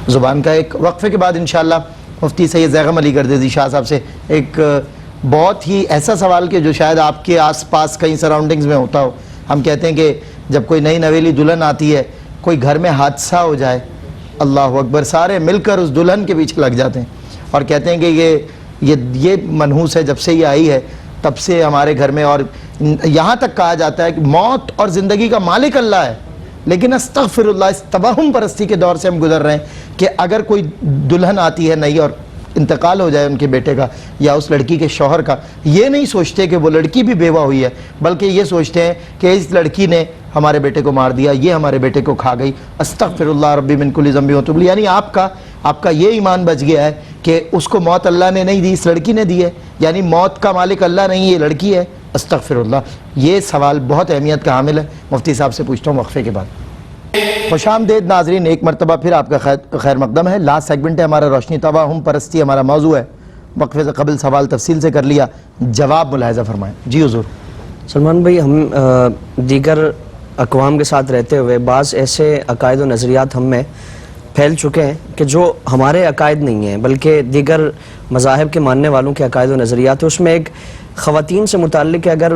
زبان کا. ایک وقفے کے بعد انشاءاللہ مفتی سید زیغم علی گردیزی شاہ صاحب سے ایک بہت ہی ایسا سوال کہ جو شاید آپ کے آس پاس کئی سراؤنڈنگز میں ہوتا ہو. ہم کہتے ہیں کہ جب کوئی نئی نویلی دلہن آتی ہے, کوئی گھر میں حادثہ ہو جائے, اللہ اکبر, سارے مل کر اس دلہن کے پیچھے لگ جاتے ہیں اور کہتے ہیں کہ یہ منحوس ہے, جب سے یہ آئی ہے تب سے ہمارے گھر میں, اور یہاں تک کہا جاتا ہے کہ موت اور زندگی کا مالک اللہ ہے. لیکن استغفر اللہ, اس توہم پرستی کے دور سے ہم گزر رہے ہیں کہ اگر کوئی دلہن آتی ہے نئی اور انتقال ہو جائے ان کے بیٹے کا یا اس لڑکی کے شوہر کا, یہ نہیں سوچتے کہ وہ لڑکی بھی بیوہ ہوئی ہے, بلکہ یہ سوچتے ہیں کہ اس لڑکی نے ہمارے بیٹے کو مار دیا, یہ ہمارے بیٹے کو کھا گئی. استغفر اللہ ربی من کل ذنب واتوب الیہ. یعنی آپ کا یہ ایمان بچ گیا ہے کہ اس کو موت اللہ نے نہیں دی, اس لڑکی نے دی ہے, یعنی موت کا مالک اللہ نہیں, یہ لڑکی ہے. استغفر اللہ. یہ سوال بہت اہمیت کا حامل ہے. مفتی صاحب سے پوچھتا ہوں وقفے کے بعد. خوش آمدید ناظرین, ایک مرتبہ پھر آپ کا خیر مقدم ہے. لاسٹ سیگمنٹ ہے ہمارا, روشنی توہم پرستی ہمارا موضوع ہے. وقفے سے قبل سوال تفصیل سے کر لیا, جواب ملاحظہ فرمائیں. جی حضور. سلمان بھائی, ہم دیگر اقوام کے ساتھ رہتے ہوئے بعض ایسے عقائد و نظریات ہم میں پھیل چکے ہیں کہ جو ہمارے عقائد نہیں ہیں بلکہ دیگر مذاہب کے ماننے والوں کے عقائد و نظریات ہیں. اس میں ایک خواتین سے متعلق ہے, اگر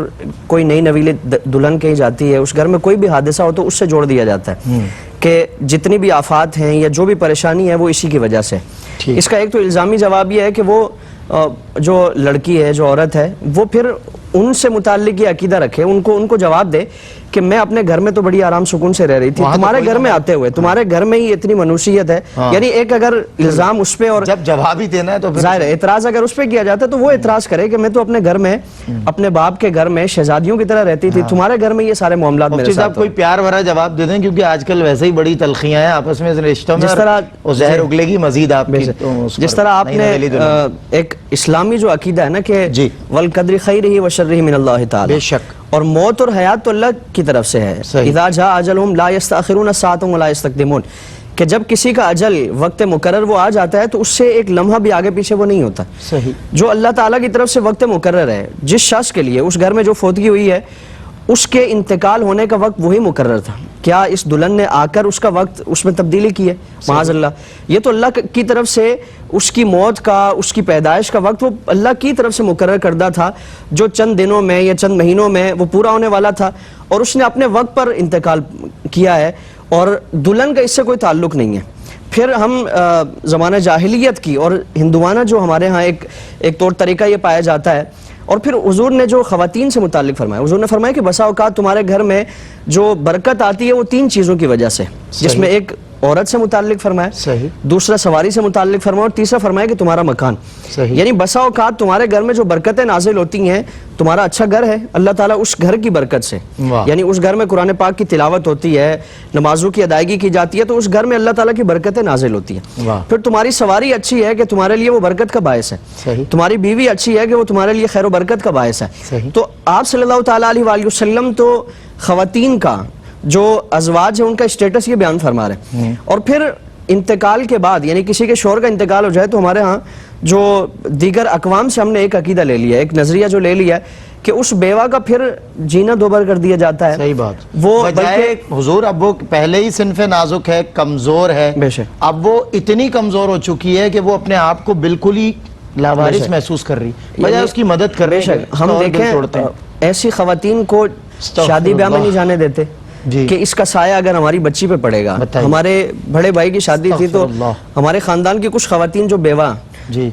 کوئی نئی نویلی دلہن کہیں جاتی ہے, اس گھر میں کوئی بھی حادثہ ہو تو اس سے جوڑ دیا جاتا ہے کہ جتنی بھی آفات ہیں یا جو بھی پریشانی ہے وہ اسی کی وجہ سے. اس کا ایک تو الزامی جواب یہ ہے کہ وہ جو لڑکی ہے, جو عورت ہے, وہ پھر ان سے متعلق یہ عقیدہ رکھے, ان کو جواب دے کہ میں اپنے گھر میں تو بڑی آرام سکون سے رہ رہی تھی, تمہارے گھر میں آتے ہوئے تمہارے گھر میں ہی اتنی منوسیت ہے. یعنی ایک اگر الزام اس پہ, اور جب جواب ہی دینا ہے تو ظاہر ہے اعتراض اگر اس پہ کیا جاتا ہے تو وہ اعتراض کرے کہ میں تو اپنے گھر میں اپنے باپ کے گھر میں شہزادیوں کی طرح رہتی تھی, تمہارے گھر میں یہ سارے معاملات میرے ساتھ. کوئی پیار بھرا جواب دے دیں, کیونکہ آج کل ویسے ہی بڑی تلخیاں ہیں آپس میں رشتوں میں, جس طرح زہر اگلے گی مزید آپ کی. جس طرح آپ نے ایک اسلامی جو عقیدہ ہے نا کہ والقدر خیرہ وشرہ من اللہ تعالی, بے شک, اور موت اور حیات تو اللہ کی طرف سے ہے. اذا جاء اجلہم لا یستأخرون ساعۃ ولا یستقدمون, کہ جب کسی کا اجل وقت مقرر وہ آ جاتا ہے تو اس سے ایک لمحہ بھی آگے پیچھے وہ نہیں ہوتا. صحیح. جو اللہ تعالیٰ کی طرف سے وقت مقرر ہے, جس شخص کے لیے اس گھر میں جو فوتگی ہوئی ہے اس کے انتقال ہونے کا وقت وہی مقرر تھا. کیا اس دلہن نے آ کر اس کا وقت اس میں تبدیلی کی ہے؟ معاذ اللہ. یہ تو اللہ کی طرف سے اس کی موت کا, اس کی پیدائش کا وقت وہ اللہ کی طرف سے مقرر کردہ تھا, جو چند دنوں میں یا چند مہینوں میں وہ پورا ہونے والا تھا, اور اس نے اپنے وقت پر انتقال کیا ہے, اور دلہن کا اس سے کوئی تعلق نہیں ہے. پھر ہم زمانہ جاہلیت کی اور ہندوانہ جو ہمارے ہاں ایک طور طریقہ یہ پایا جاتا ہے. اور پھر حضور نے جو خواتین سے متعلق فرمایا, حضور نے فرمایا کہ بسا اوقات تمہارے گھر میں جو برکت آتی ہے وہ 3 چیزوں کی وجہ سے, جس میں ایک عورت سے متعلق فرمایا, دوسرا سواری سے متعلق فرمایا, اور تیسرا فرمایا کہ تمہارا مکان. یعنی بسا اوقات تمہارے گھر میں جو برکتیں نازل ہوتی ہیں, تمہارا اچھا گھر ہے, اللہ تعالیٰ اس گھر کی برکت سے, یعنی اس گھر میں قرآن پاک کی تلاوت ہوتی ہے, نمازوں کی ادائیگی کی جاتی ہے, تو اس گھر میں اللہ تعالیٰ کی برکتیں نازل ہوتی ہیں. پھر تمہاری سواری اچھی ہے کہ تمہارے لیے وہ برکت کا باعث ہے, تمہاری بیوی اچھی ہے کہ وہ تمہارے لیے خیر و برکت کا باعث ہے. تو آپ صلی اللہ تعالیٰ علیہ وآلہ وسلم تو خواتین کا جو ازواج ہیں ان کا اسٹیٹس یہ بیان فرما رہے ہیں. اور پھر انتقال کے بعد, یعنی کسی کے شوہر کا انتقال ہو جائے, تو ہمارے ہاں جو دیگر اقوام سے ہم نے ایک عقیدہ لے لیا ہے, ایک نظریہ جو لے لیا ہے کہ اس بیوہ کا پھر جینا دوبارہ کر دیا جاتا ہے. صحیح بات. وہ بلکہ حضور اب وہ پہلے ہی صنف نازک ہے, کمزور ہے, اب وہ اتنی کمزور ہو چکی ہے کہ وہ اپنے آپ کو بالکل ہی لاوارث محسوس کر رہی, بجائے اس کی مدد کر رہی ہے. ہم دیکھیں ایسی خواتین کو شادی بیاہ میں نہیں جانے دیتے کہ اس کا سایہ اگر ہماری بچی پہ پڑے گا. ہمارے بڑے بھائی کی شادی تھی تو ہمارے خاندان کی کچھ خواتین جو بیوہ,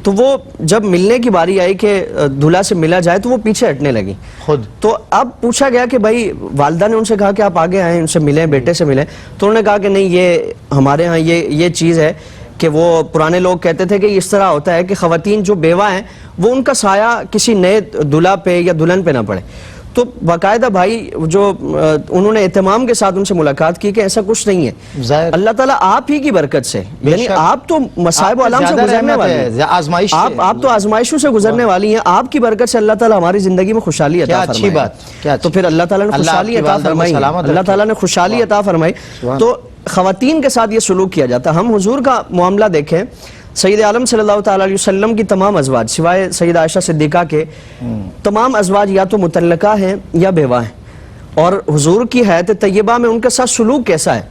تو وہ جب ملنے کی باری آئی کہ دلہا سے ملا جائے تو وہ پیچھے ہٹنے لگی خود. تو اب پوچھا گیا کہ بھائی, والدہ نے ان سے کہا کہ آپ آگے آئیں, ان سے ملیں, بیٹے سے ملیں, تو انہوں نے کہا کہ نہیں, یہ ہمارے ہاں یہ چیز ہے کہ وہ پرانے لوگ کہتے تھے کہ اس طرح ہوتا ہے کہ خواتین جو بیوہ ہیں وہ ان کا سایہ کسی نئے دلہا پہ یا دلہن پہ نہ پڑے. تو باقاعدہ بھائی جو انہوں نے اہتمام کے ساتھ ان سے ملاقات کی کہ ایسا کچھ نہیں ہے, اللہ تعالیٰ آپ ہی کی برکت سے, یعنی آپ تو مصائب و علام سے گزرنے والی ہیں, آپ تو آزمائشوں سے گزرنے والی ہیں, آپ کی برکت سے اللہ تعالیٰ ہماری زندگی میں خوشحالی عطا فرمائے. تو پھر اللہ تعالیٰ نے خوشحالی عطا فرمائی, اللہ تعالیٰ نے خوشحالی عطا فرمائی. تو خواتین کے ساتھ یہ سلوک کیا جاتا ہے. ہم حضور کا معاملہ دیکھیں, سید عالم صلی اللہ تعالیٰ علیہ وسلم کی تمام ازواج سوائے سید عائشہ صدیقہ کے تمام ازواج یا تو مطلقہ ہیں یا بیوہ ہیں, اور حضور کی حیات طیبہ میں ان کے ساتھ سلوک کیسا ہے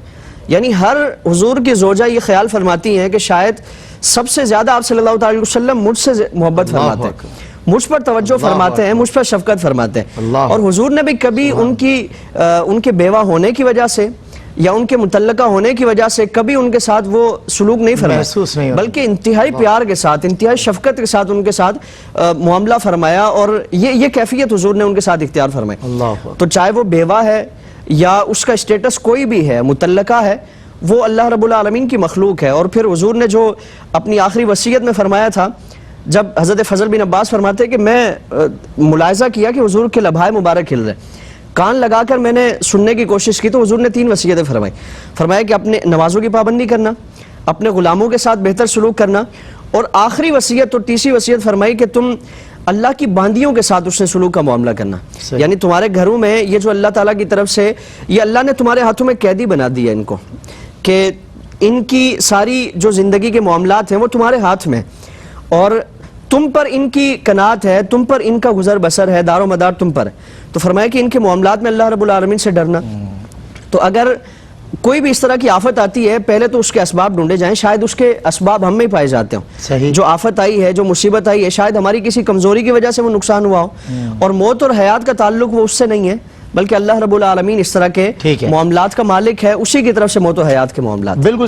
یعنی ہر حضور کی زوجہ یہ خیال فرماتی ہیں کہ شاید سب سے زیادہ آپ صلی اللہ تعالی وسلم مجھ سے محبت فرماتے ہیں، مجھ پر توجہ فرماتے ہیں، مجھ پر شفقت فرماتے ہیں. اور حضور نے بھی کبھی ان کے بیوہ ہونے کی وجہ سے یا ان کے متعلقہ ہونے کی وجہ سے کبھی ان کے ساتھ وہ سلوک نہیں فرمایا، بلکہ انتہائی پیار کے ساتھ، انتہائی شفقت کے ساتھ ان کے ساتھ معاملہ فرمایا، اور یہ کیفیت حضور نے ان کے ساتھ اختیار فرمائی. تو چاہے وہ بیوہ ہے یا اس کا اسٹیٹس کوئی بھی ہے، متعلقہ ہے، وہ اللہ رب العالمین کی مخلوق ہے. اور پھر حضور نے جو اپنی آخری وصیت میں فرمایا تھا، جب حضرت فضل بن عباس فرماتے ہیں کہ میں ملاحظہ کیا کہ حضور کے لبھائے مبارک ہل رہے، کان لگا کر میں نے سننے کی کوشش کی تو حضور نے 3 وصیتیں فرمایا کہ اپنے نمازوں کی پابندی کرنا، اپنے غلاموں کے ساتھ بہتر سلوک کرنا، اور آخری وصیت اور تیسری وصیت فرمائی کہ تم اللہ کی باندیوں کے ساتھ اس نے سلوک کا معاملہ کرنا. یعنی تمہارے گھروں میں یہ جو اللہ تعالیٰ کی طرف سے یہ اللہ نے تمہارے ہاتھوں میں قیدی بنا دیا ان کو، کہ ان کی ساری جو زندگی کے معاملات ہیں وہ تمہارے ہاتھ میں، اور تم پر ان کی قناعت ہے، تم پر ان کا گزر بسر ہے، دار و مدار تم پر ہے. تو فرمایا کہ ان کے معاملات میں اللہ رب العالمین سے ڈرنا. تو اگر کوئی بھی اس طرح کی آفت آتی ہے، پہلے تو اس کے اسباب ڈھونڈے جائیں، شاید اس کے اسباب ہم میں ہی پائے جاتے ہوں. جو آفت آئی ہے، جو مصیبت آئی ہے، شاید ہماری کسی کمزوری کی وجہ سے وہ نقصان ہوا ہو، اور موت اور حیات کا تعلق وہ اس سے نہیں ہے، بلکہ اللہ رب العالمین اس طرح کے معاملات کا مالک ہے، اسی کی طرف سے موت و حیات کے معاملات. بالکل